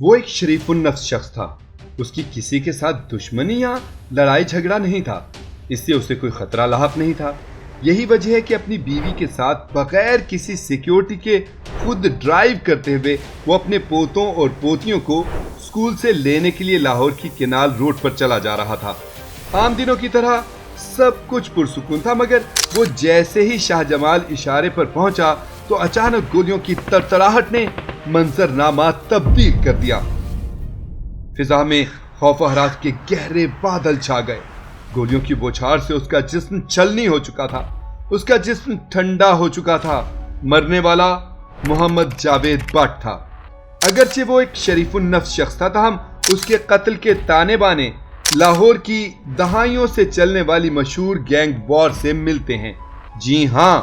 وہ ایک شریف النفس شخص تھا. اس کی کسی کے ساتھ دشمنی یا لڑائی جھگڑا نہیں تھا. اس سے اسے کوئی خطرہ لاحق نہیں تھا. یہی وجہ ہے کہ اپنی بیوی کے ساتھ بغیر کسی سیکیورٹی کے خود ڈرائیو کرتے ہوئے وہ اپنے پوتوں اور پوتیوں کو اسکول سے لینے کے لیے لاہور کی کینال روڈ پر چلا جا رہا تھا. عام دنوں کی طرح سب کچھ پرسکون تھا، مگر وہ جیسے ہی شاہ جمال اشارے پر پہنچا تو اچانک گولیوں کی تڑتڑاہٹ نے منظرنامہ تبدیل کر دیا. فضا میں خوف و ہراس کے گہرے بادل چھا گئے. گولیوں کی بوچھار سے اس کا جسم چھلنی ہو چکا تھا. اس کا جسم ٹھنڈا ہو چکا تھا. مرنے والا محمد جاوید بٹ تھا. اگرچہ وہ ایک شریف النفس شخص تھا، تاہم اس کے قتل کے تانے بانے لاہور کی دہائیوں سے چلنے والی مشہور گینگ وار سے ملتے ہیں. جی ہاں،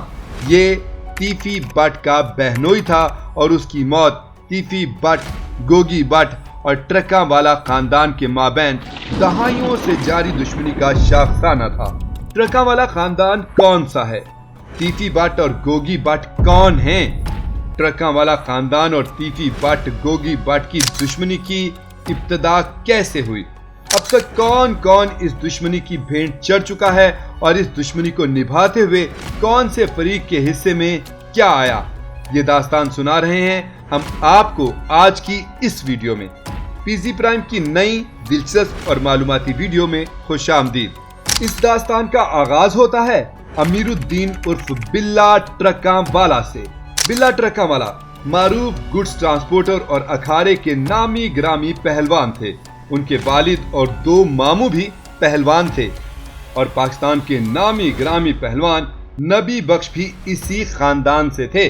یہ تیفی بٹ کا بہنوئی تھا اور اس کی موت تیفی بٹ، گوگی بٹ اور ٹرکاں والا خاندان کے مابین دہائیوں سے جاری دشمنی کا شاخسانہ تھا. ٹرکاں والا خاندان کون سا ہے؟ تیفی بٹ اور گوگی بٹ کون ہیں؟ ٹرکاں والا خاندان اور تیفی بٹ گوگی بٹ کی دشمنی کی ابتدا کیسے ہوئی؟ اب تک کون کون اس دشمنی کی بھینٹ چڑھ چکا ہے اور اس دشمنی کو نبھاتے ہوئے کون سے فریق کے حصے میں کیا آیا؟ یہ داستان سنا رہے ہیں ہم آپ کو آج کی اس ویڈیو میں. پی زی پرائم کی نئی دلچسپ اور معلوماتی ویڈیو میں خوش آمدید. اس داستان کا آغاز ہوتا ہے امیر الدین عرف بلا ٹرکاں والا سے. بلا ٹرکاں والا معروف گڈز ٹرانسپورٹر اور اکھاڑے کے نامی گرامی پہلوان تھے. ان کے والد اور 2 ماموں بھی پہلوان تھے اور پاکستان کے نامی گرامی پہلوان نبی بخش بھی اسی خاندان سے تھے.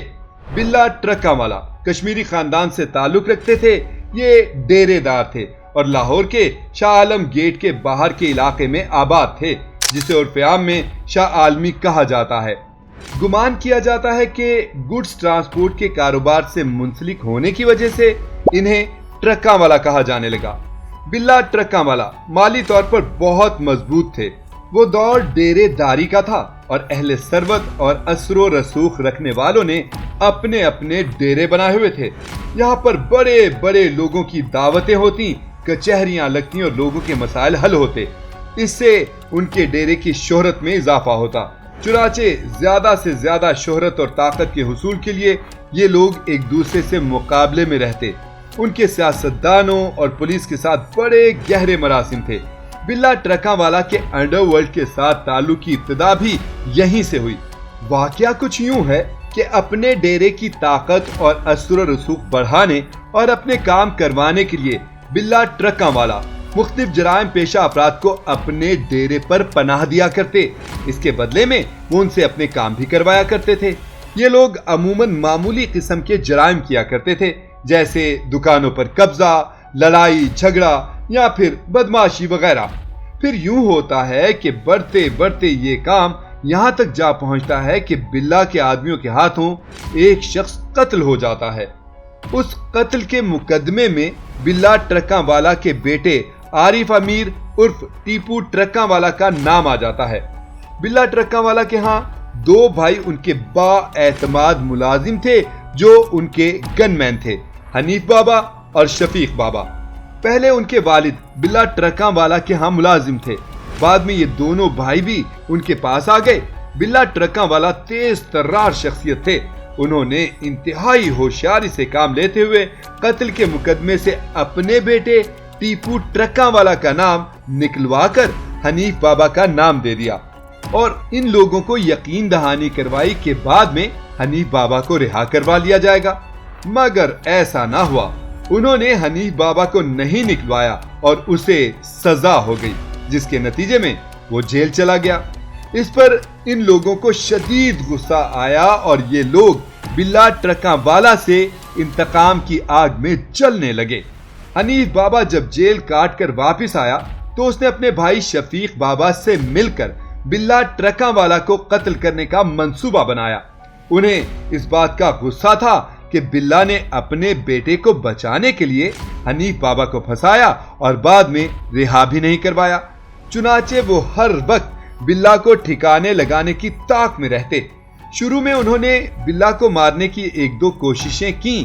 بلا ٹرکاں والا کشمیری خاندان سے تعلق رکھتے تھے. یہ ڈیرے دار تھے اور لاہور کے شاہ عالم گیٹ کے باہر کے علاقے میں آباد تھے، جسے عرف عام میں شاہ عالمی کہا جاتا ہے. گمان کیا جاتا ہے کہ گڈز ٹرانسپورٹ کے کاروبار سے منسلک ہونے کی وجہ سے انہیں ٹرکاں والا کہا جانے لگا. بلا ٹرکاں والا مالی طور پر بہت مضبوط تھے. وہ دور ڈیرے داری کا تھا اور اہل ثروت اور اثر و رسوخ رکھنے والوں نے اپنے اپنے ڈیرے بنائے ہوئے تھے. یہاں پر بڑے بڑے لوگوں کی دعوتیں ہوتی، کچہریاں لگتی اور لوگوں کے مسائل حل ہوتے. اس سے ان کے ڈیرے کی شہرت میں اضافہ ہوتا. چنانچہ زیادہ سے زیادہ شہرت اور طاقت کے حصول کے لیے یہ لوگ ایک دوسرے سے مقابلے میں رہتے. ان کے سیاستدانوں اور پولیس کے ساتھ بڑے گہرے مراسم تھے. بلا ٹرکاں والا کے انڈر ورلڈ کے ساتھ تعلق کی ابتدا بھی یہیں سے ہوئی. واقعہ کچھ یوں ہے کہ اپنے ڈیرے کی طاقت اور اثر و رسوخ بڑھانے اور اپنے کام کروانے کے لیے بلا ٹرکاں والا مختلف جرائم پیشہ افراد کو اپنے ڈیرے پر پناہ دیا کرتے. اس کے بدلے میں وہ ان سے اپنے کام بھی کروایا کرتے تھے. یہ لوگ عموماً معمولی قسم کے جرائم کیا کرتے تھے، جیسے دکانوں پر قبضہ، لڑائی جھگڑا یا پھر بدمعاشی وغیرہ. پھر یوں ہوتا ہے کہ بڑھتے بڑھتے یہ کام یہاں تک جا پہنچتا ہے کہ بلا کے آدمیوں کے ہاتھوں ایک شخص قتل ہو جاتا ہے. اس قتل کے مقدمے میں بلا ٹرکاں والا کے بیٹے عارف امیر عرف ٹیپو ٹرکاں والا کا نام آ جاتا ہے. بلا ٹرکاں والا کے ہاں 2 بھائی ان کے با اعتماد ملازم تھے جو ان کے گن مین تھے، حنیف بابا اور شفیق بابا. پہلے ان کے والد بلا ٹرکاں والا کے ہاں ملازم تھے. بعد میں یہ دونوں بھائی بھی ان کے پاس آ گئے. بلا ٹرکاں والا تیز ترار شخصیت تھے. انہوں نے انتہائی ہوشیاری سے کام لیتے ہوئے قتل کے مقدمے سے اپنے بیٹے ٹیپو ٹرکاں والا کا نام نکلوا کر حنیف بابا کا نام دے دیا اور ان لوگوں کو یقین دہانی کروائی کہ بعد میں حنیف بابا کو رہا کروا لیا جائے گا. مگر ایسا نہ ہوا. انہوں نے حنیف بابا کو نہیں نکلوایا اور اسے سزا ہو گئی، جس کے نتیجے میں وہ جیل چلا گیا. اس پر ان لوگوں کو شدید غصہ آیا اور یہ لوگ بلا ٹرکاں والا سے انتقام کی آگ میں جلنے لگے. حنیف بابا جب جیل کاٹ کر واپس آیا تو اس نے اپنے بھائی شفیق بابا سے مل کر بلا ٹرکاں والا کو قتل کرنے کا منصوبہ بنایا. انہیں اس بات کا غصہ تھا کہ بلا نے اپنے بیٹے کو بچانے کے لیے حنیف بابا کو پھنسایا اور بعد میں رہا بھی نہیں کروایا. چنانچہ وہ ہر وقت بلا کو ٹھکانے لگانے کی طاق میں رہتے. شروع میں انہوں نے بلا کو مارنے کی 1-2 کوششیں کی،